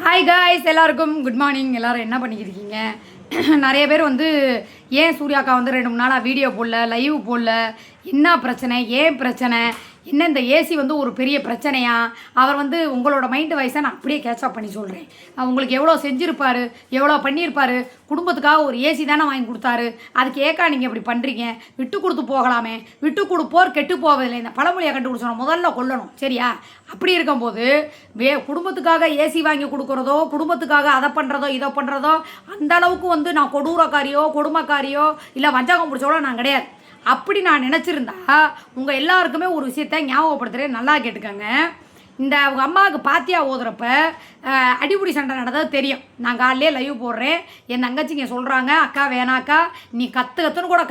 Hi guys, எல்லாருக்கும் good morning. எல்லோரும் என்ன பண்ணிக்கிட்டு இருக்கீங்க? நிறைய பேர் வந்து ஏன் சூர்யாக்கா வந்து 2-3 நாளாக வீடியோ போடல, லைவ் போடல, என்ன பிரச்சனை, ஏன் பிரச்சனை, என்ன இந்த ஏசி வந்து ஒரு பெரிய பிரச்சனையா? அவர் வந்து உங்களோட மைண்டு வைஸை நான் அப்படியே கேட்சப் பண்ணி சொல்கிறேன். உங்களுக்கு எவ்வளோ செஞ்சுருப்பார், எவ்வளோ பண்ணியிருப்பார், குடும்பத்துக்காக ஒரு ஏசி தானே வாங்கி கொடுத்தாரு. அதுக்கு ஏக்கா நீங்கள் இப்படி பண்ணுறீங்க? விட்டு கொடுத்து போகலாமே. விட்டு கொடுப்போர் கெட்டு போவதில்லை. இந்த பழமொழியை கண்டுபிடிச்சோம், முதல்ல கொல்லணும். சரியா? அப்படி இருக்கும்போது குடும்பத்துக்காக ஏசி வாங்கி கொடுக்குறதோ, குடும்பத்துக்காக அதை பண்ணுறதோ இதை பண்ணுறதோ, அந்த அளவுக்கு வந்து நான் கொடூரக்காரியோ கொடுமைக்காரியோ இல்லை வஞ்சகம் பிடிச்சோட நான் கிடையாது. அப்படி நான் நினச்சிருந்தா உங்கள் எல்லாருக்குமே ஒரு விஷயத்த ஞாபகப்படுத்துகிறேன், நல்லா கேட்டுக்கோங்க. இந்த அவங்க அம்மாவுக்கு பாத்தியா ஓதுறப்ப அடிப்படி சண்டை நடந்தது தெரியும். நான் காலையிலே லைவ் போடுறேன். என் தங்கச்சிங்க சொல்கிறாங்க, அக்கா வேணாக்கா, நீ கற்றுன்னு கூட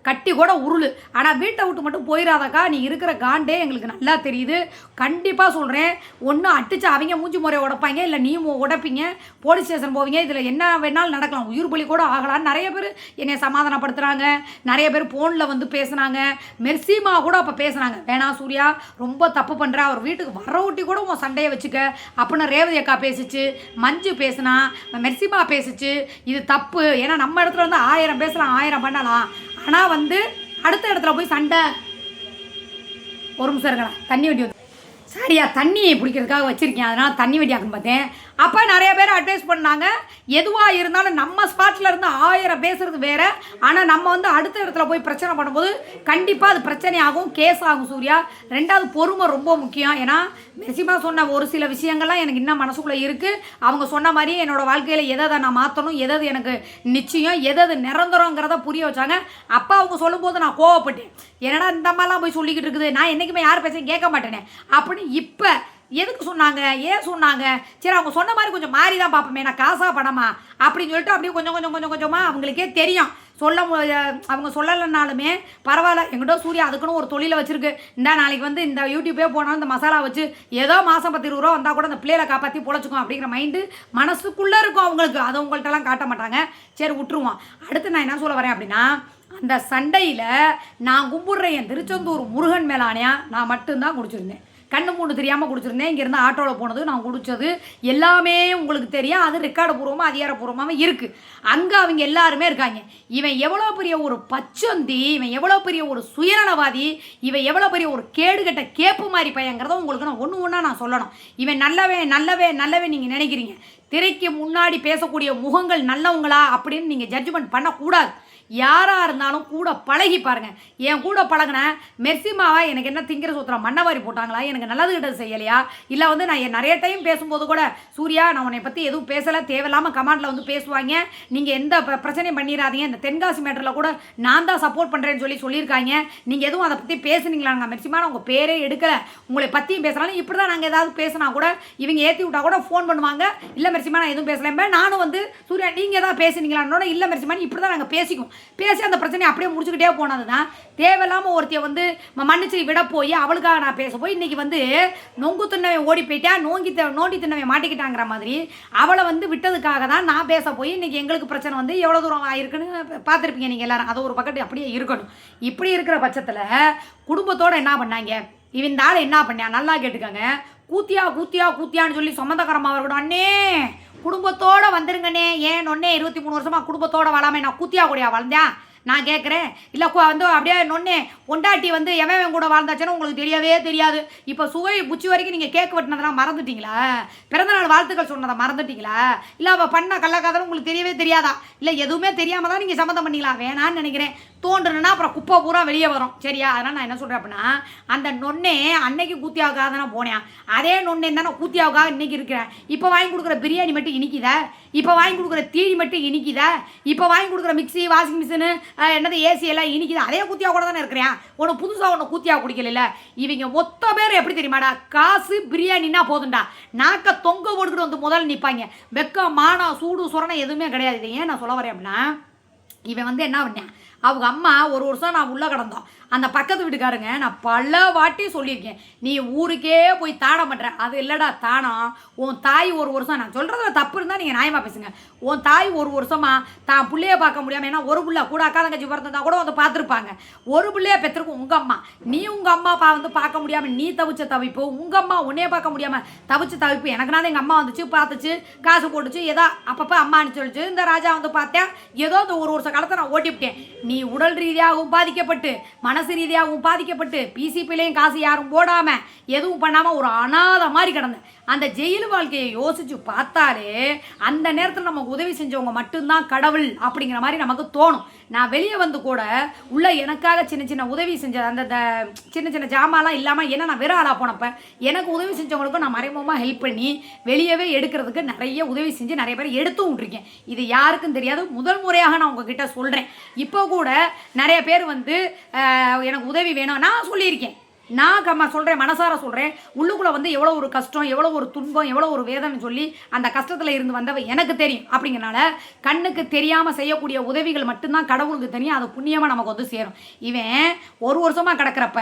கட்டி கூட உருளு, ஆனால் வீட்டை விட்டு மட்டும் போயிடாதக்கா, நீ இருக்கிற காண்டே எங்களுக்கு நல்லா தெரியுது. கண்டிப்பாக சொல்கிறேன், ஒன்று அடித்து அவங்க மூஞ்சி முறையை உடைப்பாங்க, இல்லை நீ உடைப்பீங்க, போலீஸ் ஸ்டேஷன் போவீங்க. இதில் என்ன வேணாலும் நடக்கலாம், உயிர் பலி கூட ஆகலான்னு நிறைய பேர் என்னை சமாதானப்படுத்துகிறாங்க. நிறைய பேர் ஃபோனில் வந்து பேசுனாங்க. மெர்சிமா கூட அப்போ பேசுனாங்க, வேணாம் சூர்யா ரொம்ப தப்பு பண்ணுற, அவர் வீட்டுக்கு வர ஊட்டி கூட உன் சண்டையை வச்சுக்க அப்படின்னு ரேவதி அக்கா பேசிச்சு, மஞ்சு பேசுனா, மெர்சிமா பேசிச்சு. இது தப்பு. ஏன்னா நம்ம இடத்துல வந்து 1000 பேசலாம், 1000 பண்ணலாம். ஆனால் வந்து அடுத்த இடத்துல போய் சண்டை. ஒரு நிமிஷம் இருக்கலாம், தண்ணி வண்டி வந்து சரியா தண்ணி பிடிக்கிறதுக்காக வச்சுருக்கேன், அதனால் தண்ணி வண்டியாக்குன்னு பார்த்தேன். அப்போ நிறைய பேர் அட்வைஸ் பண்ணாங்க, எதுவாக இருந்தாலும் நம்ம ஸ்பாட்டில் இருந்து 1000 பேசுகிறது வேறு. ஆனால் நம்ம வந்து அடுத்த இடத்துல போய் பிரச்சனை பண்ணும்போது கண்டிப்பாக அது பிரச்சனை ஆகும், கேஸ் ஆகும் சூர்யா. ரெண்டாவது பொறுமை ரொம்ப முக்கியம். ஏன்னா மெர்சிமா சொன்ன ஒரு சில விஷயங்கள்லாம் எனக்கு இன்னும் மனசுக்குள்ளே இருக்குது. அவங்க சொன்ன மாதிரி என்னோடய வாழ்க்கையில் எதை நான் மாற்றணும், எது எனக்கு நிச்சயம், எது நிரந்தரங்கிறத புரிய வச்சாங்க. அப்போ அவங்க சொல்லும்போது நான் கோவப்பட்டேன், என்னடா இந்த மாதிரிலாம் போய் சொல்லிக்கிட்டு இருக்குது, நான் என்றைக்குமே யார் பேசையும் கேட்க மாட்டேனே அப்படின்னு. இப்போ எதுக்கு சொன்னாங்க, ஏன் சொன்னாங்க, சரி அவங்க சொன்ன மாதிரி கொஞ்சம் மாறி தான் பார்ப்போமே, நான் காசா பணமா அப்படின்னு சொல்லிட்டு அப்படியே கொஞ்சமாக அவங்களுக்கே தெரியும். அவங்க சொல்லலைனாலுமே பரவாயில்ல, எங்கிட்ட சூர்யா அதுக்குன்னு ஒரு தொழிலை வச்சுருக்கு. இந்த நாளைக்கு வந்து இந்த யூடியூப்பே போனாலும் இந்த மசாலா வச்சு ஏதோ மாதம் 10-20 ரூபா வந்தால் கூட அந்த பிள்ளைகளை காப்பாற்றி பொழைச்சிக்கும் அப்படிங்கிற மைண்டு மனசுக்குள்ளே இருக்கும் அவங்களுக்கு. அதை உங்கள்கிட்டலாம் காட்ட மாட்டாங்க. சரி விட்டுருவோம். அடுத்து நான் என்ன சொல்ல வரேன் அப்படின்னா, அந்த சண்டையில் நான் கும்பிட்றேன் என் திருச்செந்தூர் முருகன் மேலானையா நான் மட்டும்தான் குடிச்சிருந்தேன். கண்ணு மூணு தெரியாமல் குடிச்சிருந்தேன். இங்கேருந்து ஆட்டோவில் போனது, நான் குடித்தது எல்லாமே உங்களுக்கு தெரியும். அது ரெக்கார்டு பூர்வமாக அதிகாரப்பூர்வமாகவே இருக்குது. அங்கே அவங்க எல்லாருமே இருக்காங்க. இவன் எவ்வளோ பெரிய ஒரு பச்சந்தி, இவன் எவ்வளோ பெரிய ஒரு சுயநலவாதி, இவன் எவ்வளோ பெரிய ஒரு கேடுகட்ட கேப்பு மாதிரி பையங்கிறத உங்களுக்கு நான் ஒன்றா நான் சொல்லணும். இவன் நல்லவே நீங்கள் நினைக்கிறீங்க. திரைக்கு முன்னாடி பேசக்கூடிய முகங்கள் நல்லவங்களா அப்படின்னு நீங்கள் ஜட்ஜ்மெண்ட் பண்ணக்கூடாது. யாராக இருந்தாலும் கூட பழகி பாருங்கள். என் கூட பழகின மெர்சிமாவா எனக்கு என்ன திங்கிற சூத்திரம் மண்ணவாரி போட்டாங்களா, எனக்கு நல்லது கிட்டது செய்யலையா, இல்லை வந்து நான் நிறைய டைம் பேசும்போது கூட சூர்யா நான் உன்னை பற்றி எதுவும் பேசலை, தேவையில்லாமல் கமெண்டில் வந்து பேசுவாங்க, நீங்கள் எந்த பிரச்சனையும் பண்ணிடாதீங்க, இந்த தென்காசி மேட்டரில் கூட நான் தான் சப்போர்ட் பண்ணுறேன்னு சொல்லியிருக்காங்க, நீங்கள் எதுவும் அதை பற்றி பேசுனீங்களாங்க மெர்சிமா, நான் உங்கள் பேரே எடுக்கலை, உங்களை பற்றியும் பேசுகிறாலும் இப்படி தான் நாங்கள் ஏதாவது பேசினா கூட இவங்க ஏற்றி விட்டா கூட ஃபோன் பண்ணுவாங்க, இல்லை மெர்சிமா நான் எதுவும் பேசலேன், நானும் வந்து சூர்யா நீங்கள் எதாவது பேசுனீங்களான்னோட இல்லை மெர்சிமா இப்படி தான் நாங்கள் பேசி அந்த பிரச்சனையை அப்படியே முடிச்சுக்கிட்டே போனது தான். தேவையில்லாமல் ஒருத்தையை வந்து மன்னிச்சு விட போய் அவளுக்காக நான் பேச போய் இன்றைக்கி வந்து நொங்கு தின்னவன் ஓடி போயிட்டா, நோண்டி தின்னவன் மாட்டிக்கிட்டாங்கிற மாதிரி அவளை வந்து விட்டதுக்காக தான் நான் பேச போய் இன்றைக்கி எங்களுக்கு பிரச்சனை வந்து எவ்வளோ தூரம் ஆயிருக்குன்னு பார்த்துருப்பீங்க நீங்கள் எல்லாரும். அது ஒரு பக்கத்து அப்படியே இருக்கணும். இப்படி இருக்கிற பட்சத்தில் குடும்பத்தோடு என்ன பண்ணாங்க, இவன் ஆள் என்ன பண்ணா நல்லா கேட்டுக்கோங்க. கூத்தியான்னு சொல்லி சொந்தக்காரமாக இருக்கட்டும், அண்ணே குடும்பத்தோடு வந்துருங்கண்ணே, ஏன் ஒன்னே 23 வருஷமாக குடும்பத்தோடு வளாமே நான் கூத்தியா கூடியா வளர்ந்தேன் நான் கேட்குறேன். இல்லை வந்து அப்படியே நொன்னே பொண்டாட்டி வந்து எவன் கூட வாழ்ந்தாச்சுன்னு உங்களுக்கு தெரியவே தெரியாது. இப்போ சுவை புச்சி வரைக்கும் நீங்கள் கேக் வெட்டினதெல்லாம் மறந்துட்டீங்களா? பிறந்தநாள் வாழ்த்துக்கள் சொன்னதை மறந்துட்டீங்களா? இல்லை அவள் பண்ண கள்ளக்காதலும் உங்களுக்கு தெரியவே தெரியாதா? இல்லை எதுவுமே தெரியாமல் தான் நீங்கள் சம்மந்தம் பண்ணிங்களா? வேணான்னு நினைக்கிறேன். தோன்றுனா அப்புறம் குப்பை பூரா வெளியே வரும். சரியா? அதனால் நான் என்ன சொல்கிறேன் அப்படின்னா, அந்த நொன்னே அன்னைக்கு கூத்தியாவுக்காக தானே போனேன், அதே நொன்னே தானே கூத்தியாவுக்காக இன்றைக்கி இருக்கிறேன். இப்போ வாங்கி கொடுக்குற பிரியாணி மட்டும் இனிக்குதா? இப்போ வாங்கி கொடுக்குற தீனி மட்டும் இனிக்குதா? இப்போ வாங்கி கொடுக்குற மிக்சி, வாஷிங் மிஷினு, என்னது ஏசி எல்லாம் இனிக்குது. அதே கூத்தியா கூட தானே இருக்கிறேன். ஒன்று புதுசாக ஒன்று கூத்தியா குடிக்கல. இவங்க மொத்த பேர் எப்படி தெரியுமாடா, காசு பிரியாணின்னா போதுண்டா நாக்க தொங்க போட்டுக்கிட்டு வந்து முதல்ல நிற்பாங்க. வெக்கம் மானம் சூடு சுரணை எதுவுமே கிடையாது. இதை ஏன் நான் சொல்ல வரேன் அப்படின்னா, இவன் வந்து என்ன பண்ணேன், அவங்க அம்மா ஒரு வருஷம் நான் உள்ளே கிடந்தோம். அந்த பக்கத்து வீட்டுக்காரங்க நான் பல வாட்டி சொல்லியிருக்கேன், நீ ஊருக்கே போய் தானம் பண்ணுற. அது இல்லைடா தானம், உன் தாய் ஒரு வருஷம், நான் சொல்கிறதுல தப்பு இருந்தால் நீங்கள் நியாயமாக பேசுங்க, உன் தாய் ஒரு வருஷமாக தான் பிள்ளைய பார்க்க முடியாமல், ஏன்னா ஒரு பிள்ளை கூட அக்கா தங்கச்சி பிறந்தா கூட வந்து பார்த்துருப்பாங்க, ஒரு பிள்ளைய பெற்றிருக்கும் உங்கள் அம்மா. நீ உங்கள் அம்மா வந்து பார்க்க முடியாமல் நீ தவிச்ச தவிப்பு, உங்கள் அம்மா உன்னையே பார்க்க முடியாமல் தவிச்ச தவிப்பு. எனக்குனால எங்கள் அம்மா வந்துச்சு, பார்த்துச்சு, காசு போட்டுச்சு, ஏதோ அப்பப்போ அம்மான்னு சொல்லிச்சு. இந்த ராஜா வந்து பார்த்தேன், ஏதோ இந்த ஒரு வருஷ காலத்தை நான் ஓட்டிவிட்டேன். நீ உடல் ரீதியாகவும் பாதிக்கப்பட்டு மனசு ரீதியாகவும் பாதிக்கப்பட்டு பிசிபிலையும் காசு யாரும் போடாமல் எதுவும் பண்ணாமல் ஒரு அனாத மாதிரி கிடந்தேன். அந்த ஜெயில் வாழ்க்கையை யோசிச்சு பார்த்தாலே அந்த நேரத்தில் நமக்கு உதவி செஞ்சவங்க மட்டும்தான் கடவுள் அப்படிங்கிற மாதிரி நமக்கு தோணும். நான் வெளியே வந்து கூட உள்ள எனக்காக சின்ன சின்ன உதவி செஞ்ச அந்த சின்ன சின்ன ஜாமான்லாம் இல்லாமல், ஏன்னா நான் வெறும் ஆளாக போனப்போ எனக்கு உதவி செஞ்சவங்களுக்கும் நான் மறைமுகமாக ஹெல்ப் பண்ணி வெளியவே எடுக்கிறதுக்கு நிறைய உதவி செஞ்சு நிறைய பேர் எடுத்தும் விட்ருக்கேன். இது யாருக்கும் தெரியாது, முதல் முறையாக நான் உங்ககிட்ட சொல்கிறேன். இப்போ கூட நிறைய பேர் வந்து எனக்கு உதவி வேணும் நான் சொல்லியிருக்கேன். நான் சொல்கிறேன், மனசார சொல்கிறேன். உள்ளுக்குள்ளே வந்து எவ்வளோ ஒரு கஷ்டம், எவ்வளோ ஒரு துன்பம், எவ்வளோ ஒரு வேதனை சொல்லி அந்த கஷ்டத்தில் இருந்து வந்தவ எனக்கு தெரியும். அப்படிங்கிறனால கண்ணுக்கு தெரியாமல் செய்யக்கூடிய உதவிகள் மட்டும்தான் கடவுளுக்கு தெரியும், அது புண்ணியமாக நமக்கு வந்து சேரும். இவன் ஒரு வருஷமாக கிடக்கிறப்ப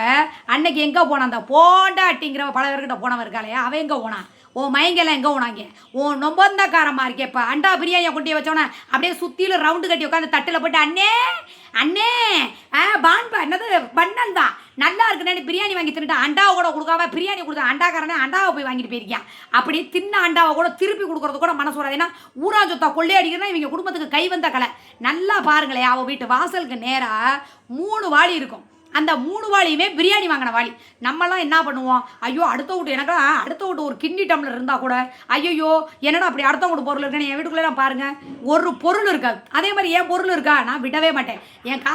அன்னைக்கு எங்கே போனான், அந்த போண்டாட்டிங்கிற பல பேர்கிட்ட போனவன் இருக்காளையா, அவன் எங்கே போனான், ஓ மைங்கெல்லாம் எங்கே போனாங்க, ஓ நொம்பந்தக்காரமாக இருக்கே. இப்போ அண்டா பிரியாணியை கொண்டு வச்சோன்னே அப்படியே சுற்றிலும் ரவுண்டு கட்டி உட்காந்து தட்டில் போட்டு அண்ணே அண்ணே பான்பா என்னது பண்ணல் தான் நல்லா இருக்குன்னு பிரியாணி வாங்கி தின்னுட்டு அண்டாவை கூட கொடுக்காம பிரியாணி கொடுத்தா அண்டாக்காரனே அண்டாவை போய் வாங்கிட்டு போயிருக்கான். அப்படி தின்ன அண்டாவை கூட திருப்பி கொடுக்குறது கூட மனசு வராது. ஏன்னா ஊரா சொத்தா கொள்ளை அடிக்கிறதுனா இவங்க குடும்பத்துக்கு கை வந்த கலை. நல்லா பாருங்களேன், அவள் வீட்டு வாசலுக்கு நேராக 3 வாளி இருக்கும். அந்த 3 வாளியுமே பிரியாணி வாங்கின வாளி. நம்மலாம் என்ன பண்ணுவோம், ஐயோ அடுத்த வீட்டு எனக்கெல்லாம் அடுத்த வீட்டு ஒரு கிண்டி டம்ளர் இருந்தால் கூட ஐயோ என்னடா அப்படி அடுத்த வீட்டு பொருள் இருக்குன்னு என் வீட்டுக்குள்ளே பாருங்கள் ஒரு பொருள் இருக்காது. அதே மாதிரி ஏன் பொருள் இருக்கா, நான் விடவே மாட்டேன்.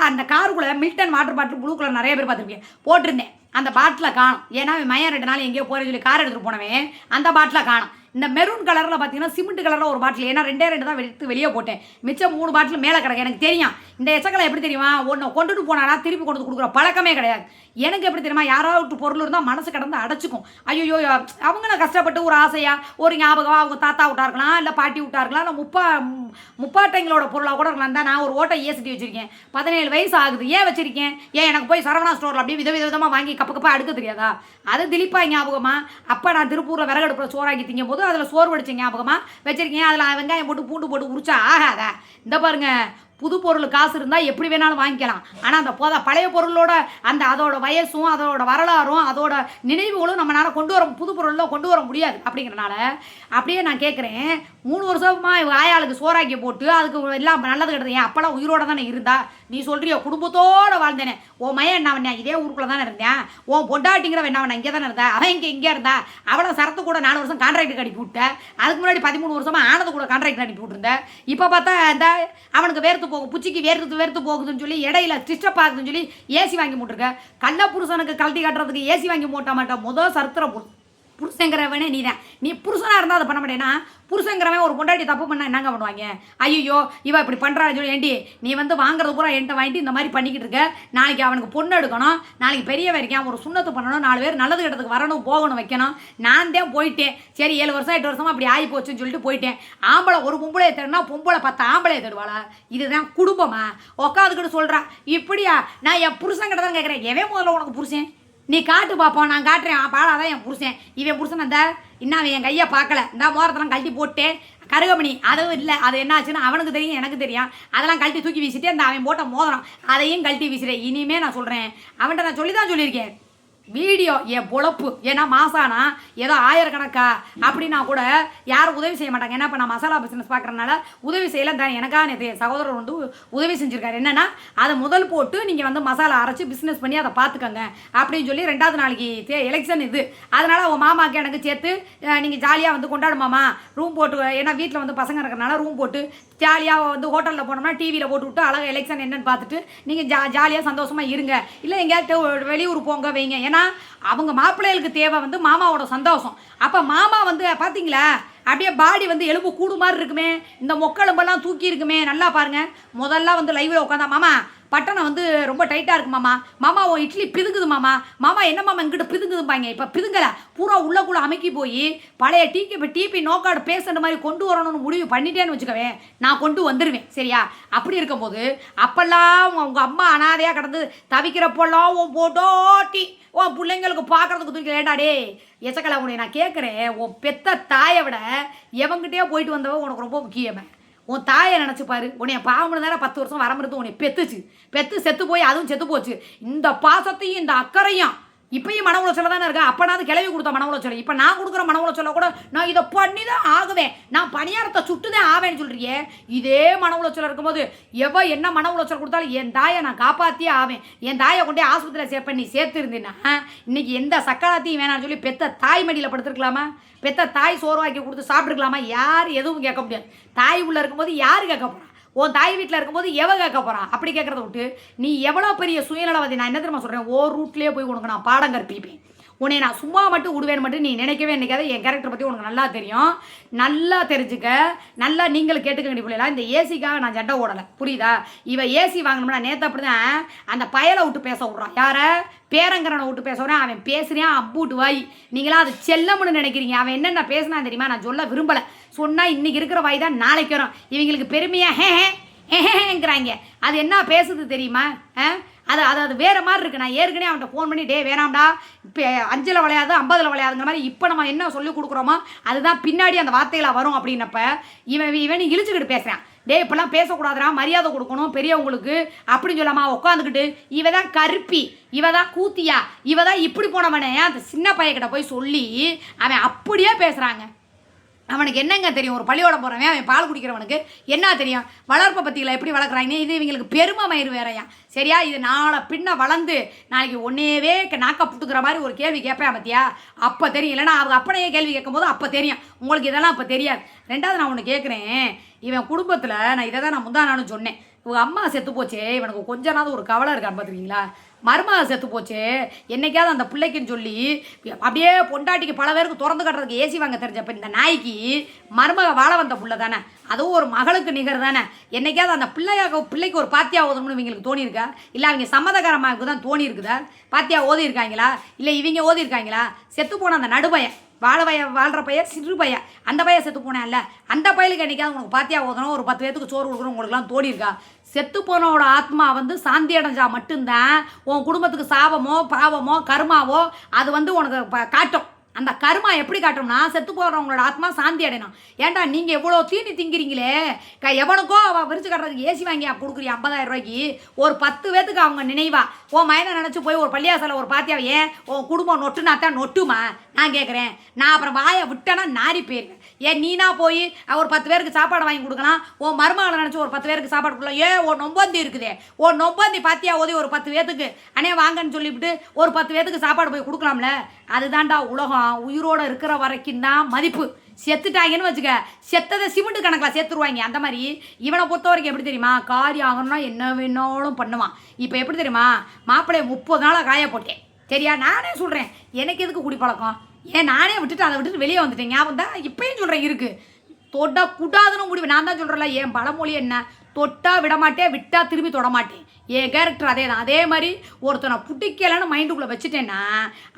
அந்த காருக்குள்ளே Milton water bottle blue colour நிறைய பேர் பார்த்துருக்கேன் போட்டிருந்தேன். அந்த பாட்டில் காணும், ஏன்னா மையம் 2 நாள் எங்கேயோ போகிற சொல்லி கார் எடுத்துகிட்டு போனவன் அந்த பாட்டில் காணும். இந்த மெரூன் கலரில் பார்த்தீங்கன்னா சிமெண்ட் கலரில் ஒரு பாட்டில், ஏன்னா 2 தான் எடுத்து வெளியே போட்டேன், மிச்சம் 3 பாட்டில் மேலே கிடக்கு. எனக்கு தெரியும் இந்த எச்சக்கலை எப்படி தெரியுமா, ஒன்று கொண்டுட்டு போனாரா திருப்பி கொண்டு கொடுக்குற பழக்கமே கிடையாது. எனக்கு எப்படி தெரியுமா, யாராவது பொருள் இருந்தால் மனசு கடந்து அடைச்சிக்கும். ஐயோ அவங்கள கஷ்டப்பட்டு ஒரு ஆசையாக ஒரு ஞாபகம் அவங்க தாத்தா விட்டா இருக்கலாம், இல்லை பாட்டி விட்டா இருக்கலாம், இல்லை முப்பாட்டைங்களோட பொருளாக கூட இருக்கலாம். தான் நான் ஒரு ஓட்டை ஏசிட்டி வச்சுருக்கேன், 17 வயசு ஆகுது, ஏன் வச்சுருக்கேன், ஏன் எனக்கு போய் சரவணா ஸ்டோரில் அப்படியே விதவிதமாக வாங்கி கப்பா அடுக்க தெரியாதா, அது திலீப்பா ஞாபகமா. அப்போ நான் திருப்பூரில் விறகடுப்பில் சோறாக்கி திங்கும் போது அதில் சோறு வடிச்ச ஞாபகமா வச்சுருக்கேன். அதில் வெங்காயம் போட்டு பூண்டு போட்டு உரிச்சா ஆகாதா. இந்த பாருங்கள், புது பொருள் காசு இருந்தால் எப்படி வேணாலும் வாங்கிக்கலாம். ஆனால் அந்த பழைய பொருளோட அதோட வயசும் அதோட வரலாறும் அதோட நினைவுகளும் நம்மளால் புது பொருளில் கொண்டு வர முடியாது. அப்படிங்கிறனால அப்படியே நான் கேட்குறேன், 3 வருஷமாக ஆயாளுக்கு சோறாக்கி போட்டு அதுக்கு எல்லாம் நல்லது கிடது. என் அப்பெல்லாம் உயிரோட தானே இருந்தா, நீ சொல்கிறியோ குடும்பத்தோடு வாழ்ந்தேனே. ஓ மையன் என்ன பண்ணேன், இதே ஊருக்குள்ளே தானே இருந்தேன். ஓ பொண்டாட்டிங்கிறவன் என்ன பண்ண இங்கே தானே இருந்தா, அவன் இங்கே இருந்தா. அவளை சரத்து கூட 4 வருஷம் கான்ட்ராக்டுக்கு அனுப்பி விட்டேன். அதுக்கு முன்னாடி 13 வருஷமாக ஆனது கூட கான்ட்ராக்ட் அனுப்பி விட்டுருந்தேன். இப்போ பார்த்தா இந்த அவனுக்கு வேர்த்து போகும், புச்சிக்கு வேர்த்து போகுதுன்னு சொல்லி இடையில டிஸ்டர்ப் ஆகுதுன்னு சொல்லி ஏசி வாங்கி போட்டிருக்க. கள்ள புருஷனுக்கு கழட்டி காட்டுறதுக்கு ஏசி வாங்கி போட்ட மாட்டேன். முதல் சரித்திர புருஷங்கிறவனே நீ தான். நீ புருஷனாக இருந்தால் அதை பண்ண மாட்டேன்னா, புருஷங்கிறவன் ஒரு பொண்டாட்டி தப்பு பண்ணால் என்னங்க பண்ணுவாங்க, ஐயோ இவ இப்படி பண்ணுறான்னு சொல்லி, ஏண்டி நீ வந்து வாங்குறது பூரா என்கிட்ட வாங்கிட்டு இந்த மாதிரி பண்ணிக்கிட்டு இருக்க, நாளைக்கு அவனுக்கு பொண்ணு எடுக்கணும், நாளைக்கு பெரியவன் இருக்கேன், ஒரு சுண்ணத்து பண்ணணும், 4 பேர் நல்லது கிட்டத்துக்கு வரணும் போகணும் வைக்கணும். நான் தான் போயிட்டேன், சரி 7 வருஷம் 8 வருஷமாக அப்படி ஆகி போச்சுன்னு சொல்லிட்டு போயிட்டேன். ஆம்பளை ஒரு பொம்பளையை தேடுனா பொம்பளை 10 ஆம்பளையை தேடுவாளா, இதுதான் குடும்பமா. உக்காந்துக்கிட்டு சொல்கிறா இப்படியா, நான் என் புருஷங்கிட்ட தான் கேட்குறேன், எவன் முதல்ல உனக்கு புருஷன், நீ காட்டு பார்ப்போம், நான் காட்டுறேன் பாடாதான் என் புருஷன். இவன் புருஷன் அந்த இன்னும் அவன் என் கையை பார்க்கல, இந்த மோரத்தெல்லாம் கழட்டி போட்டு கருகமணி அதுவும் இல்லை, அது என்ன ஆச்சுன்னு அவனுக்கு தெரியும் எனக்கு தெரியும். அதெல்லாம் கழட்டி தூக்கி வீசிட்டு அந்த அவன் போட்ட மோதிரம் அதையும் கழட்டி வீசுகிறேன். இனிமேல் நான் சொல்கிறேன், அவன்கிட்ட நான் சொல்லி தான் சொல்லியிருக்கேன், வீடியோ என் பொழப்பு. ஏன்னா மாசானா ஏதோ 1000 கணக்கா அப்படின்னா கூட யாரும் உதவி செய்ய மாட்டாங்க. ஏன்னா இப்போ நான் மசாலா பிஸ்னஸ் பார்க்குறதுனால உதவி செய்யலாம் தான். எனக்காக நேற்று சகோதரர் வந்து உதவி செஞ்சுருக்காரு. என்னென்னா அதை முதல் போட்டு நீங்கள் வந்து மசாலா அரைச்சி பிஸ்னஸ் பண்ணி அதை பார்த்துக்கோங்க அப்படின்னு சொல்லி 2வது நாளைக்கு எலெக்ஷன் இது. அதனால் உங்கள் மாமாவுக்கு எனக்கு சேர்த்து நீங்கள் ஜாலியாக வந்து கொண்டாடுமாமா ரூம் போட்டு, ஏன்னா வீட்டில் வந்து பசங்க இருக்கிறனால ரூம் போட்டு ஜாலியாக வந்து ஹோட்டலில் போனோம்னா டிவியில் போட்டு விட்டு அழகாக எலெக்ஷன் என்னென்னு பார்த்துட்டு நீங்கள் ஜாலியாக சந்தோஷமாக இருங்க, இல்லை எங்கேயாவது வெளியூர் போங்க வைங்க. ஏன்னா அவங்க மாப்பிள்ளைகளுக்கு தேவை வந்து மாமாவோட சந்தோஷம். அப்போ மாமா வந்து பார்த்தீங்களா அப்படியே பாடி வந்து எலும்பு கூடு மாதிரி இருக்குமே, இந்த மொக்கெலும்பெல்லாம் தூக்கி இருக்குமே, நல்லா பாருங்கள். முதல்ல வந்து லைவில் உட்காந்தா மாமா பட்டணம் வந்து ரொம்ப டைட்டாக இருக்கு மாமா, மாமா உன் இட்லி பிதுங்குது மாமா, மாமா என்ன மாமா இங்கிட்ட பிதுங்குதும்பாங்க. இப்போ பிதுங்கலை, பூரா உள்ளக்குள்ளே அமைக்கி போய் பழைய டிபி நோக்காடு பேசுகிற மாதிரி கொண்டு வரணும்னு முடிவு பண்ணிட்டேன்னு வச்சுக்கவேன், நான் கொண்டு வந்துடுவேன். சரியா? அப்படி இருக்கும்போது அப்போல்லாம் உங்கள் அம்மா அனாதையாக கிடந்து தவிக்கிறப்பெல்லாம் உன் போட்டோட்டி உன் பிள்ளைங்களுக்கு பார்க்குறதுக்கு தூக்கி லேட்டாடே எச்சக்கலா உன்னை நான் கேட்குறேன். உன் பெத்த தாயை விட எவங்கிட்டே போயிட்டு வந்தவ உனக்கு ரொம்ப முக்கியமே. உன் தாயை நினச்சிப்பாரு. உன்னைய பாவம்னு தானே 10 வருஷம் வரமிருந்து உன்னை பெத்து செத்து போய் அதுவும் செத்து போச்சு. இந்த பாசத்தையும் இந்த அக்கறையும் இப்பயும் மன உளைச்சல தானே இருக்கா. அப்போ நான் கிளவி கொடுத்த மன உளைச்சல், இப்போ நான் கொடுக்குற மன உளைச்சல கூட நான் இதை பண்ணி தான் ஆகுவேன், நான் பணியாரத்தை சுட்டு தான் ஆவேன்னு சொல்கிறியே. இதே மன உளைச்சல் இருக்கும்போது என்ன மன உளைச்சல் கொடுத்தாலும் என் தாயை நான் காப்பாற்றியே ஆவேன். என் தாயை கொண்டே ஆஸ்பத்திரியில் பண்ணி சேர்த்துருந்தேன்னா இன்னைக்கு எந்த சக்கராத்தையும் வேணான்னு சொல்லி பெத்த தாய் மடியில் படுத்துருக்கலாமா? பெத்த தாய் சோறுவாக்கி கொடுத்து சாப்பிட்ருக்கலாமா? யார் எதுவும் கேட்க முடியாது. தாய் உள்ள இருக்கும்போது யார் கேட்க போகிறா? உன் தாய் வீட்டில் இருக்கும்போது எவ கேட்க போகிறான்? அப்படி கேட்குறத விட்டு நீ எவ்வளோ பெரிய சுயநலவாதி. நான் என்ன தெரியுமா சொல்கிறேன், ரூட்லேயே போய் உனக்கு நான் பாடம் கற்பிப்பேன். உன்னை நான் சும்மா மட்டும் விடுவேன் மட்டும் நீ நினைக்கவே நினைக்காத. என் கேரக்டர் பற்றி உனக்கு நல்லா தெரியும், நல்லா தெரிஞ்சுக்க. நல்லா நீங்களும் கேட்டுக்க வேண்டிய பிள்ளைலாம். இந்த ஏசிக்காக நான் சண்டை ஓடலை, புரியுதா? இவன் ஏசி வாங்கணும்னா நேற்று அப்படி தான் அந்த பயலை விட்டு பேச விட்றான். யாரை? பேரங்கரனை விட்டு பேசுகிறேன். அவன் பேசுகிறேன் அம்பூட்டு வாய். நீங்களாம் அது செல்லம்னு நினைக்கிறீங்க. அவன் என்னென்ன பேசுனா தெரியுமா? நான் சொல்ல விரும்பலை. சொன்னால் இன்றைக்கி இருக்கிற வாய் தான் நாளைக்கு வரும். இவங்களுக்கு பெருமையாக ஹேங்கிறாங்க. அது என்ன பேசுது தெரியுமா? அது வேறு மாதிரி இருக்குது. நான் ஏற்கனவே அவன்கிட்ட ஃபோன் பண்ணி வேணாம்டா இப்போ 5ல் விளையாது 50ல் விளையாதுங்கிற மாதிரி இப்போ நம்ம என்ன சொல்லி கொடுக்குறோமோ அதுதான் பின்னாடி அந்த வார்த்தைகளாக வரும். அப்படின்னப்ப இவன் இழிச்சுக்கிட்டு பேசுகிறான். இப்போல்லாம் பேசக்கூடாதுடா, மரியாதை கொடுக்கணும் பெரியவங்களுக்கு அப்படின்னு சொல்லாமா உட்காந்துக்கிட்டு இவ தான் கருப்பி, இவ தான் கூத்தியா, இவ தான் இப்படி போனவனே அந்த சின்ன பையன்கிட்ட போய் சொல்லி அவன் அப்படியே பேசுகிறாங்க. அவனுக்கு என்னங்க தெரியும்? ஒரு பள்ளியோடம் போகிறவன் அவன் பால் குடிக்கிறவனுக்கு என்ன தெரியும்? வளர்ப்பை பற்றிகளை எப்படி வளர்க்குறாங்க? இது இவங்களுக்கு பெருமை மயிறு வேறையா. சரியா? இது நாளை பின்ன வளர்ந்து நாளைக்கு ஒன்னேவே நாக்க புட்டுக்கிற மாதிரி ஒரு கேள்வி கேட்பேன் பற்றியா? அப்போ தெரியும். இல்லைனா அவங்க அப்பனையே கேள்வி கேட்கும்போது அப்போ தெரியும். உங்களுக்கு இதெல்லாம் அப்போ தெரியாது. ரெண்டாவது நான் ஒன்று கேட்குறேன். இவன் குடும்பத்தில் நான் இதை தான் நான் முந்தானான்னு சொன்னேன். இவங்க அம்மா செத்து போச்சே, இவனுக்கு கொஞ்ச நாள் ஒரு கவலை இருக்கான்னு பார்த்துருக்கீங்களா? மருமக செத்து போச்சு, என்னைக்காவது அந்த பிள்ளைக்குன்னு சொல்லி அப்படியே பொண்டாட்டிக்கு பல பேருக்கு திறந்து கட்டுறதுக்கு ஏசி வாங்க தெரிஞ்சப்ப இந்த நாய்க்கு மருமக வாழ வந்த புள்ள தானே, அதுவும் ஒரு மகளுக்கு நிகர் தானே. என்னைக்காவது அந்த பிள்ளைக்கு ஒரு பாத்தியா ஓதணும்னு இவங்களுக்கு தோணியிருக்கா? இல்லை அவங்க சம்மதகரமாக தான் தோணி இருக்குதா? பாத்தியா ஓதி இருக்காங்களா? இல்லை இவங்க ஓதி இருக்காங்களா? செத்து போன அந்த நடுபையன் வாழ்கிற பையன் சிறு பையன், அந்த பையன் செத்து போனேன்ல, அந்த பையலுக்கு என்னைக்காவது உனக்கு பாத்தியா ஓதணும், ஒரு 10 பேத்துக்கு சோறு கொடுக்கணும் உங்களுக்குலாம் தோணியிருக்கா? செத்து போனவோட ஆத்மா வந்து சாந்தி அடைஞ்சா மட்டும்தான் உன் குடும்பத்துக்கு சாபமோ பாவமோ கர்மாவோ அது வந்து உனக்கு காட்டும். அந்த கர்மா எப்படி காட்டும்னா செத்து போகிறவங்களோட ஆத்மா சாந்தி அடையணும். ஏன்டா நீங்கள் எவ்வளோ தீனி திங்கிறீங்களே, எவனுக்கோ அவள் விரிச்சு கட்டுறதுக்கு ஏசி வாங்கி கொடுக்குறீ 50,000 ரூபாய்க்கு, ஒரு 10 பேத்துக்கு அவங்க நினைவா உன் மயனை நினச்சி போய் ஒரு பள்ளியாசல ஒரு பாத்தியாவை ஏன் உன் குடும்பம் நொட்டுனா தான் நொட்டுமா? நான் கேட்குறேன். நான் அப்புறம் வாயை விட்டேன்னா நாரி போயிருவேன். ஏன் நீனா போய் ஒரு 10 பேருக்கு சாப்பாடு வாங்கி கொடுக்கலாம், உன் மருமகளை நினச்சி ஒரு 10 பேருக்கு சாப்பாடு கொடுக்கலாம். ஏன் ஒரு நொம்பந்தி இருக்குதே, ஒரு நொம்பந்தி பாத்தியா ஓதி ஒரு 10 பேத்துக்கு அண்ணே வாங்கன்னு சொல்லிவிட்டு ஒரு 10 பேத்துக்கு சாப்பாடு போய் கொடுக்கலாம்ல. அதுதான்டா உலகம். உயிரோடு இருக்கிற வரைக்கும் தான் மதிப்பு. செத்துட்டாங்கன்னு வச்சுக்க, செத்ததை சிமெண்ட் கணக்கில் சேர்த்துருவாங்க. அந்த மாதிரி இவனை பொறுத்த வரைக்கும் எப்படி தெரியுமா? காரியம் ஆகணும்னா என்ன வேணாலும் பண்ணுவான். இப்போ எப்படி தெரியுமா? மாப்பிள்ளைய 30 நாளாக காய போட்டேன். சரியா? நானே சொல்கிறேன், எனக்கு எதுக்கு குடிப்பழக்கம்? ஏன் நானே விட்டுட்டு அதை விட்டுட்டு வெளியே வந்துட்டேன். ஞாபகம் தான் இப்பயும் சொல்கிறேன் இருக்குது. தொட்டா கூட்டாதுன்னு முடிவு. நான் தான் சொல்கிறேன்ல, என் பழமொழி என்ன? தொட்டா விடமாட்டேன், விட்டா திரும்பி தொடமாட்டேன். என் கேரக்டர் அதே தான். அதே மாதிரி ஒருத்தனை பிடிக்கலன்னு மைண்டுக்குள்ளே வச்சுட்டேன்னா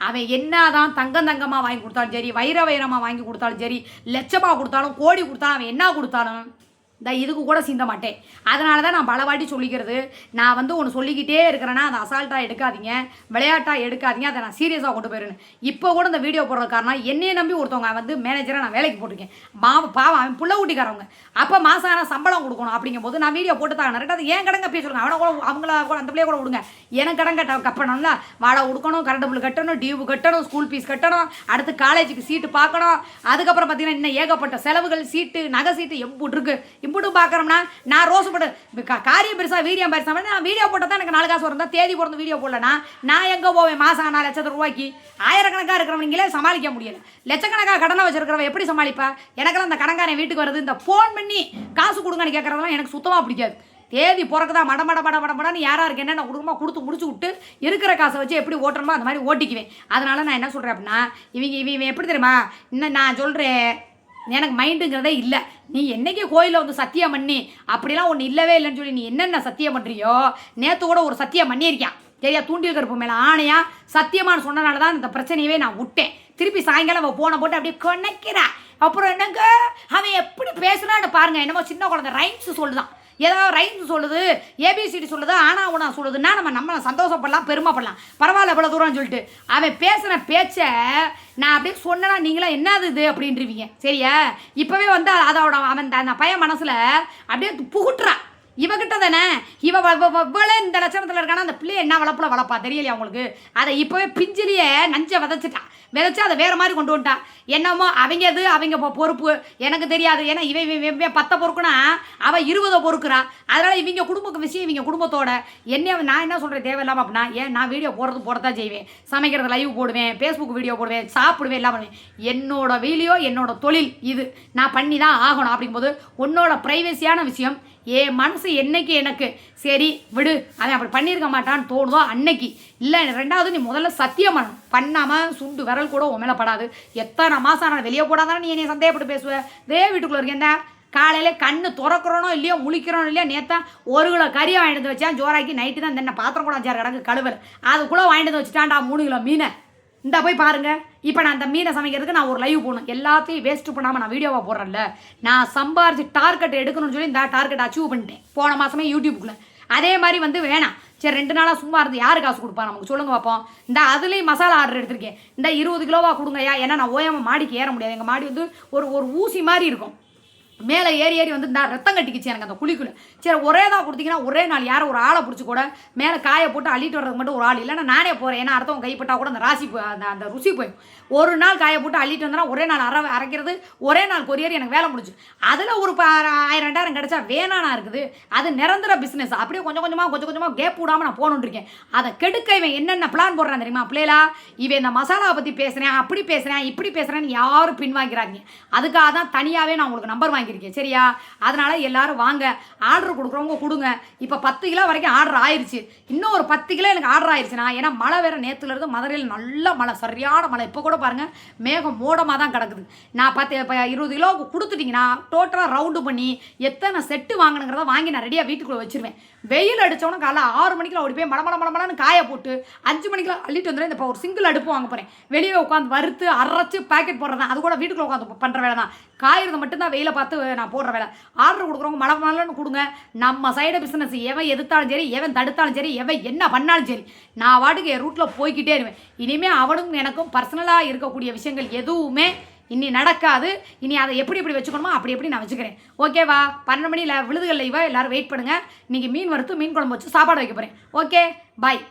அவன் என்ன தான் தங்கமாக வாங்கி கொடுத்தாலும் சரி, வைரமாக வாங்கி கொடுத்தாலும் சரி, லட்சமாக கொடுத்தாலும் கோடி கொடுத்தாலும் அவன் என்ன கொடுத்தாலும் இதுக்கு கூட சிந்த மாட்டேன். அதனால தான் நான் பலவாட்டி சொல்லிக்கிறது, நான் வந்து ஒன்று சொல்லிக்கிட்டே இருக்கிறேன்னா அதை அசால்ட்டாக எடுக்காதீங்க, விளையாட்டாக எடுக்காதீங்க, அதை நான் சீரியஸாக கொண்டு போயிருந்தேன். இப்போ கூட இந்த வீடியோ போடுறது காரணம் என்னையை நம்பி ஒருத்தவங்க வந்து மேனேஜராக நான் வேலைக்கு போட்டிருக்கேன். பாவம் அவன் புள்ள ஊட்டிக்காரவங்க. அப்போ மாதம் ஆனால் சம்பளம் கொடுக்கணும். அப்படிங்கும்போது நான் வீடியோ போட்டு தான் ரெண்டாவது ஏன் கடங்க போய் சொல்லுங்க. அவனை கூட அவங்கள கூட அந்த பிள்ளைய கூட விடுங்க. எனக்கு கடன் கட்டணும்ல, வாடகை கொடுக்கணும், கரண்ட் பில் கட்டணும், டியூ கட்டணும், ஸ்கூல் ஃபீஸ் கட்டணும், அடுத்து காலேஜுக்கு சீட்டு பார்க்கணும், அதுக்கப்புறம் பார்த்தீங்கன்னா இன்னும் ஏகப்பட்ட செலவுகள், சீட்டு நகை சீட்டு எம்புட்டு இருக்குது. இம்புட்டும் பார்க்குறோம்னா நான் ரோசப்பட்டு காரியம் பெருசாக வீரியம் பெருசாக நான் வீடியோ போட்டால் தான் எனக்கு 4 காசு வரும். தேதி பிறந்த வீடியோ போடலன்னா நான் எங்கே போவேன்? மாதம் 4 லட்சம் ரூபாய்க்கு ஆயிரக்கணக்காக இருக்கிறவங்களே சமாளிக்க முடியல. லட்சக்கணக்காக கடனை வச்சிருக்கிறவன் எப்படி சமாளிப்பா? எனக்கெல்லாம் அந்த கடன்காரன் வீட்டுக்கு வருது, இந்த ஃபோன் பண்ணி காசு கொடுங்கன்னு கேட்குறதெல்லாம் எனக்கு சுத்தமாக பிடிக்காது. தேதி பிறக்குதா மடமடன்னு யாராருக்கு என்னென்ன கொடுக்குமோ கொடுத்து முடிச்சு விட்டு இருக்கிற காசை வச்சு எப்படி ஓட்டணுமோ அந்த மாதிரி ஓட்டிக்குவேன். அதனால நான் என்ன சொல்கிறேன் அப்படின்னா, இவன் எப்படி தெரியுமா? இன்னும் நான் சொல்கிறேன், எனக்கு மைண்டுங்கிறதே இல்லை. நீ என்னைக்கு கோயிலில் வந்து சத்தியம் பண்ணி அப்படிலாம் ஒன்று இல்லவே இல்லைன்னு சொல்லி நீ என்னென்ன சத்தியம் பண்ணுறியோ, நேற்று கூட ஒரு சத்தியம் பண்ணியிருக்கான் சரியா, தூண்டில் கருப்பு மேலே ஆணையா சத்தியமானு சொன்னனால தான் இந்த பிரச்சனையவே நான் விட்டேன். திருப்பி சாயங்காலம் அவள் போன போட்டு அப்படியே கொனைக்கிறா. அப்புறம் என்னங்க அவன் எப்படி பேசுனான்னு பாருங்க. என்னமோ சின்ன குழந்தை ரைம்ஸ் சொல்லுதான், ஏதாவது ரைம்ஸ் சொல்லுது, ஏபிசிடி சொல்லுது, ஆனா உனா சொல்லுதுன்னா நம்ம சந்தோஷப்படலாம், பெருமைப்படலாம், பரவாயில்ல இவ்வளோ தூரம்னு சொல்லிட்டு. அவன் பேசுன பேச்சை நான் அப்படியே சொன்னா நீங்களாம் என்னது இது அப்படின்றீங்க சரியா. இப்போவே வந்து அதோட அவன் அந்த பையன் மனசில் அப்படியே புகுட்டுறான். இவகிட்ட தானே இவளே இந்த லட்சணத்தில் இருக்கானா, அந்த பிள்ளைய என்ன வளர்ப்புல வளர்ப்பா தெரியலையா உங்களுக்கு. அதை இப்போவே பிஞ்சிலேயே நஞ்சை விதைச்சிட்டான். விதைச்சி அதை வேறு மாதிரி கொண்டு வந்துட்டான். என்னமோ அவங்க இது அவங்க பொறுப்பு எனக்கு தெரியாது. ஏன்னா இவன் 10 பொறுக்குனா அவள் 20 பொறுக்குறா. அதனால் இவங்க குடும்ப விஷயம் இவங்க குடும்பத்தோட என்ன நான் என்ன சொல்கிறேன் தேவையில்லாமல் அப்படின்னா, ஏன் நான் வீடியோ போடத்தான் செய்வேன், சமைக்கிறது லைவ் போடுவேன், ஃபேஸ்புக் வீடியோ போடுவேன், சாப்பிடுவேன், எல்லாம் பண்ணுவேன். என்னோட வீடியோ என்னோட தொழில் இது, நான் பண்ணி தான் ஆகணும். அப்படிங்கும்போது உன்னோட ப்ரைவசியான விஷயம் என் மனசு என்னைக்கு எனக்கு சரி விடு அவன் அப்படி பண்ணியிருக்க மாட்டான்னு தோணுதோ அன்னைக்கு இல்லை. ரெண்டாவது நீ முதல்ல சத்தியம் பண்ணாமல் சுண்டு விரல் கூட உன் மேலே படாது. எத்தனை மாதம் நான் வெளியே போடாதானே நீ என்னை சந்தேகப்பட்டு பேசுவேன். இதே வீட்டுக்குள்ளே இருக்கேன் தான் காலையில் கண்ணு திறக்கிறோனோ இல்லையோ முழிக்கிறோனோ இல்லையா. நேத்தான் 1 கிலோ கறியை வாங்கிட்டு வந்து வச்சேன் ஜோராக்கி. நைட்டு தான் இந்த பாத்திரம் கூட வச்சார் கிடக்கு கழுவல், அதுக்குள்ளே வாங்கிட்டு வந்து வச்சுட்டான்டா 3 கிலோ மீனை. இந்த போய் பாருங்கள். இப்போ நான் அந்த மீனை சமைக்கிறதுக்கு நான் ஒரு லைவ் போகணும். எல்லாத்தையும் வேஸ்ட்டு பண்ணாமல் நான் வீடியோவாக போடுறேன்ல. நான் சம்பாரிச்சு டார்கெட் எடுக்கணும்னு சொல்லி இந்த டார்கெட் அச்சீவ் பண்ணிட்டேன் போன மாதமே யூடியூப்புக்குள்ளே. அதே மாதிரி வந்து வேணாம் சரி 2 நாளாக சும்மா இருந்து யார் காசு கொடுப்பா நமக்கு சொல்லுங்க பார்ப்போம். இந்த அதுலேயும் மசாலா ஆர்டர் எடுத்திருக்கேன். இந்த 20 கிலோவாக கொடுங்கய்யா. ஏன்னா நான் ஓயாமல் மாடிக்கு ஏற முடியாது. எங்கள் மாடி வந்து ஒரு ஊசி மாதிரி இருக்கும். மேலே ஏறி வந்து இந்த ரத்தம் கட்டிக்கிச்சு எனக்கு அந்த குழிக்குள்ள. சரி ஒரே தான் கொடுத்தீங்கன்னா ஒரே நாள் யாரும் ஒரு ஆளை பிடிச்சி கூட மேலே காயை போட்டு அள்ளிட்டு வர்றதுக்கு மட்டும் ஒரு ஆள் இல்லைன்னா நானே போகிறேன். ஏன்னா அடுத்தவங்க கைப்பட்டா கூட அந்த ராசி அந்த ருசி போயும். ஒரு நாள் காயை போட்டு அள்ளிட்டு வந்தனா ஒரே நாள் அரைக்கிறது, ஒரே நாள் கொரியர் எனக்கு வேலை முடிஞ்சு. அதில் ஒரு 1000-2000 கிடச்சா வேணானா இருக்குது. அது நிரந்தர பிஸ்னஸ். அப்படியே கொஞ்சம் கொஞ்சமாக கேப் விடாமல் நான் போகணுன்னு இருக்கேன். அதை கெடுக்க இவன் என்னென்ன பிளான் போடுறான் தெரியுமா பிள்ளைகளா. இவன் இந்த மசாலாவை பற்றி பேசுகிறேன், அப்படி பேசுகிறேன், இப்படி பேசுகிறேன்னு யாரும் பின்வாங்கிறாங்க. அதுக்காக தான் தனியாகவே நான் உங்களுக்கு நம்பர் வாங்கியிருக்கேன் சரியா. அதனால எல்லாரும் வாங்க, ஆர்டர் கொடுக்குறவங்க கொடுங்க. இப்போ 10 கிலோ வரைக்கும் ஆர்டர் ஆயிடுச்சு. இன்னும் ஒரு 10 கிலோ எனக்கு ஆர்டர் ஆயிடுச்சுன்னா, ஏன்னா மழை வேற நேற்றுல இருந்து மதுரையில் நல்ல மழை, சரியான மழை. இப்போ கூட பாருங்க மேகம் மூடமாக தான் கிடக்குது. நான் 20 கிலோ கொடுத்துட்டிங்கன்னா டோட்டலாக ரவுண்டு பண்ணி எத்தனை செட்டு வாங்கணுங்கிறத வாங்கி நான் ரெடியாக வீட்டுக்குள்ளே வச்சிருவேன். வெயில் அடித்தோன்னா காலைல 6 மணிக்கெலாம் ஓடி போய் மடமடன்னு காய போட்டு 5 மணிக்கெலாம் அள்ளிட்டு வந்துடுறேன். இப்போ ஒரு சிங்கிள் அடுப்பு வாங்க போகிறேன். வெளியே உட்காந்து வறுத்து அரைச்சி பேக்கெட் போடுறது தான். அது கூட வீட்டுக்குள்ளே உட்காந்து பண்ணுற வேலை தான். காய்கிறது மட்டும்தான் வெயிலை பார்த்து நான் போடுற வேலை. ஆர்டர் கொடுக்குறவங்க மழை கொடுங்க. நம்ம சைடு பிஸ்னஸ் எவன் எதிர்த்தாலும் சரி, எவன் தடுத்தாலும் சரி, எவன் என்ன பண்ணாலும் சரி, நான் வாட்டுக்கு என் ரூட்டில் போய்கிட்டே இருவேன். இனிமேல் அவனுக்கும் எனக்கும் பர்சனலாக இருக்கக்கூடிய விஷயங்கள் எதுவுமே இனி நடக்காது. இனி அதை எப்படி வச்சுக்கணுமோ அப்படி நான் வச்சுக்கிறேன். ஓகேவா. 12 மணியில் விழுதுகளில் எல்லாரும் வெயிட் பண்ணுங்கள். இன்றைக்கி மீன் வறுத்து மீன் குழம்பு வச்சு சாப்பாடு வைக்க போகிறேன். Okay bye.